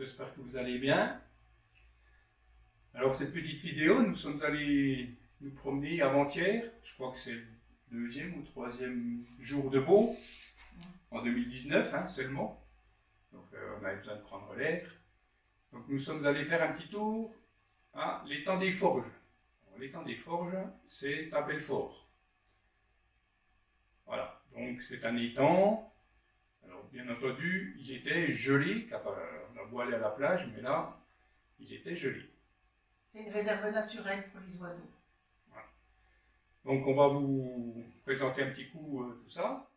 j'espère que vous allez bien. Alors cette petite vidéo, nous sommes allés nous promener avant-hier, je crois que c'est le deuxième ou troisième jour de beau, en 2019 seulement. Donc on avait besoin de prendre l'air. Donc nous sommes allés faire un petit tour à l'étang des Forges. L'étang des Forges, c'est à Belfort. Voilà, donc c'est un étang. Alors bien entendu, il était gelé, car on a beau aller à la plage, mais là, il était gelé. C'est une réserve naturelle pour les oiseaux. Voilà. Donc on va vous présenter un petit coup tout ça.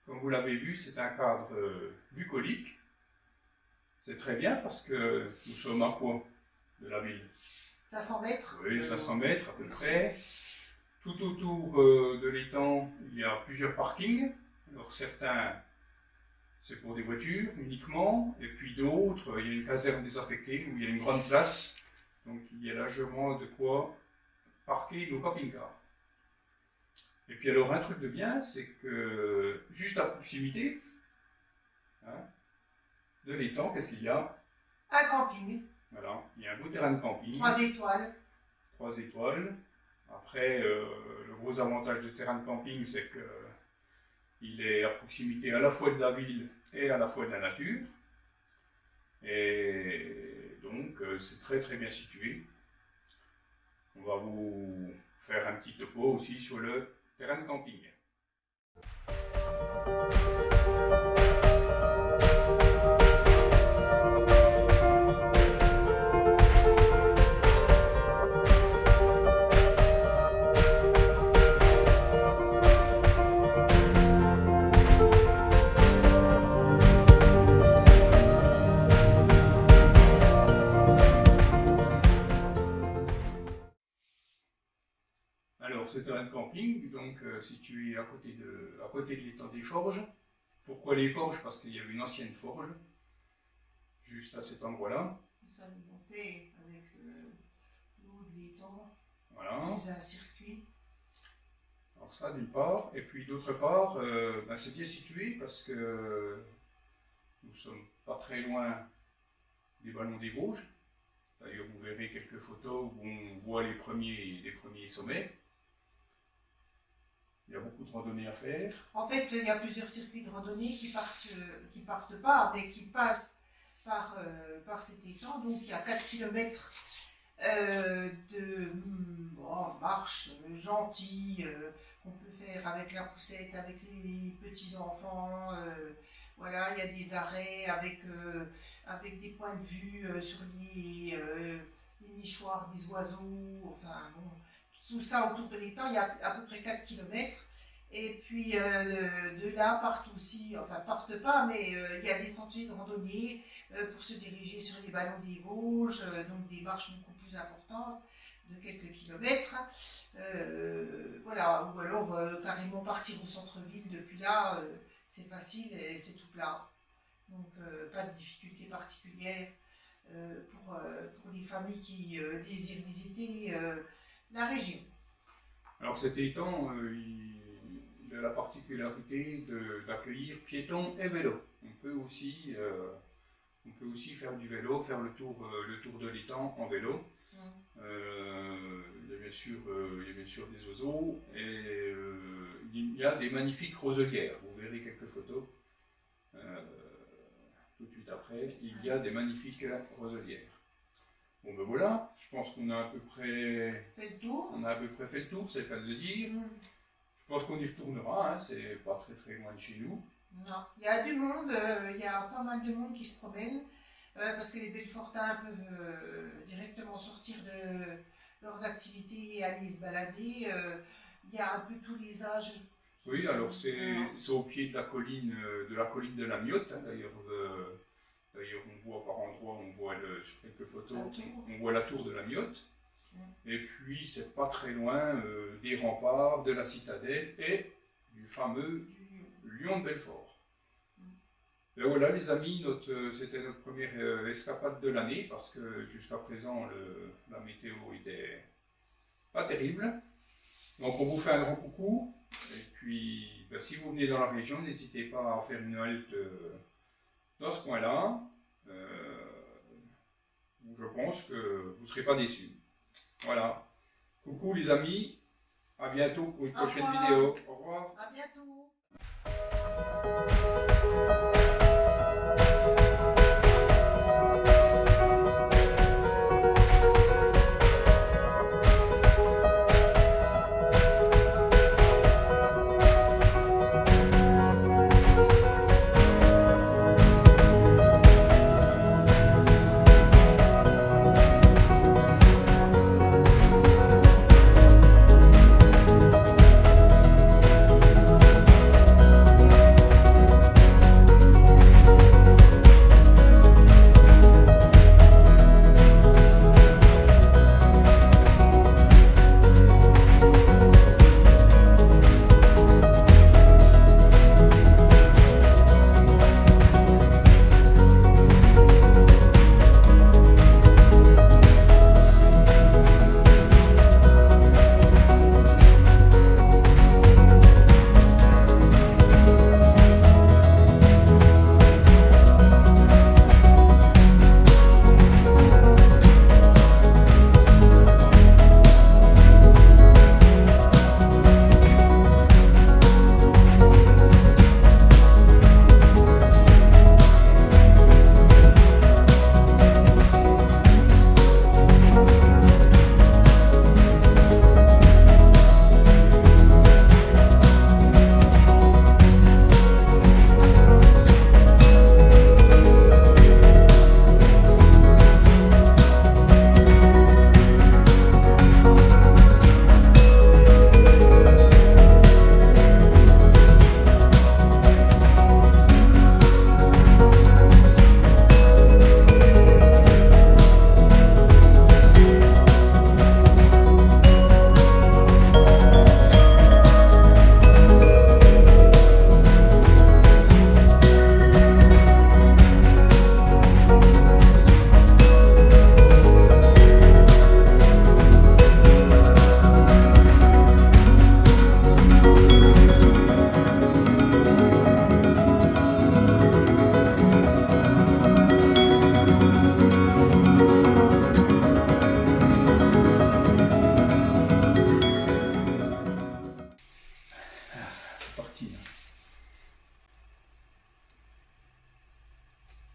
Comme vous l'avez vu, c'est un cadre bucolique. C'est très bien parce que nous sommes à quoi de la ville? 500 mètres. Oui, 500 mètres à peu près. Tout autour de l'étang, il y a plusieurs parkings. Alors certains, c'est pour des voitures uniquement, et puis d'autres, il y a une caserne désaffectée où il y a une grande place. Donc il y a largement de quoi parquer nos camping-cars. Et puis alors un truc de bien, c'est que juste à proximité de l'étang, qu'est-ce qu'il y a? Un camping. Voilà, il y a un beau terrain de camping. 3 étoiles. 3 étoiles. Après, le gros avantage du terrain de camping, c'est qu'il est à proximité à la fois de la ville et à la fois de la nature. Et donc, c'est très très bien situé. On va vous faire un petit topo aussi sur le terrain de camping. Alors, ce terrain de camping, donc situé à côté de l'étang des Forges. Pourquoi les Forges? Parce qu'il y avait une ancienne forge, juste à cet endroit-là. Ça alimentait avec l'eau de l'étang. Voilà. Qui faisait un circuit. Alors ça, d'une part. Et puis d'autre part, c'est bien situé parce que nous ne sommes pas très loin des Ballons des Vosges. D'ailleurs, vous verrez quelques photos où on voit les premiers sommets. Il y a beaucoup de randonnées à faire. En fait, il y a plusieurs circuits de randonnée qui partent pas, mais qui passent par cet étang. Donc, il y a 4 km de marche gentille qu'on peut faire avec la poussette, avec les petits-enfants. Voilà, il y a des arrêts avec des points de vue sur les nichoirs des oiseaux. Enfin, bon, tout ça autour de l'étang, il y a à peu près 4 km. Et puis de là partent pas, mais il y a des sentiers de randonnée pour se diriger sur les Ballons des Vosges, donc des marches beaucoup plus importantes, de quelques kilomètres. Voilà, ou alors carrément partir au centre-ville depuis là, c'est facile et c'est tout plat. Donc pas de difficultés particulières pour les familles qui désirent visiter la région. Alors cet étang, il a la particularité d'accueillir piétons et vélos. On peut aussi faire du vélo, faire le tour de l'étang en vélo. Il y a bien sûr des oiseaux et il y a des magnifiques roselières. Vous verrez quelques photos tout de suite après. Il y a des magnifiques roselières. Bon ben voilà, je pense qu'on a à peu près, Faites le tour. on a à peu près fait le tour, c'est le cas de le dire. Mm. Je pense qu'on y retournera, hein, c'est pas très très loin de chez nous. Non, il y a du monde, il y a pas mal de monde qui se promène, parce que les Belfortins peuvent directement sortir de leurs activités et aller se balader. Il y a un peu tous les âges. Oui, alors c'est Voilà. au pied de la colline de la Miotte, hein, d'ailleurs. D'ailleurs, on voit par endroits, on voit sur quelques photos, La tour. on voit la tour de la Miotte. Mm. Et puis, c'est pas très loin des remparts, de la citadelle et du fameux Lion de Belfort. Et voilà, les amis, c'était notre première escapade de l'année parce que jusqu'à présent, la météo était pas terrible. Donc, on vous fait un grand coucou. Et puis, ben, si vous venez dans la région, n'hésitez pas à faire une halte dans ce coin-là. Je pense que vous ne serez pas déçus. Voilà. Coucou les amis. À bientôt pour une Au prochaine revoir. vidéo. Au revoir. À bientôt.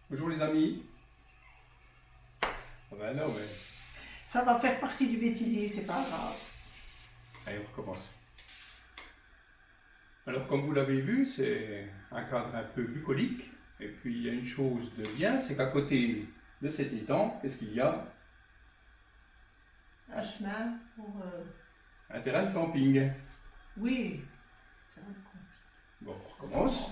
Bonjour les amis. Ah ben non, mais Ça va faire partie du bêtisier, c'est pas grave. allez, on recommence. Alors, comme vous l'avez vu, c'est un cadre un peu bucolique. Et puis, il y a une chose de bien, c'est qu'à côté de cet étang, qu'est-ce qu'il y a? Un chemin pour. Un terrain de camping. Oui. Bon, on recommence.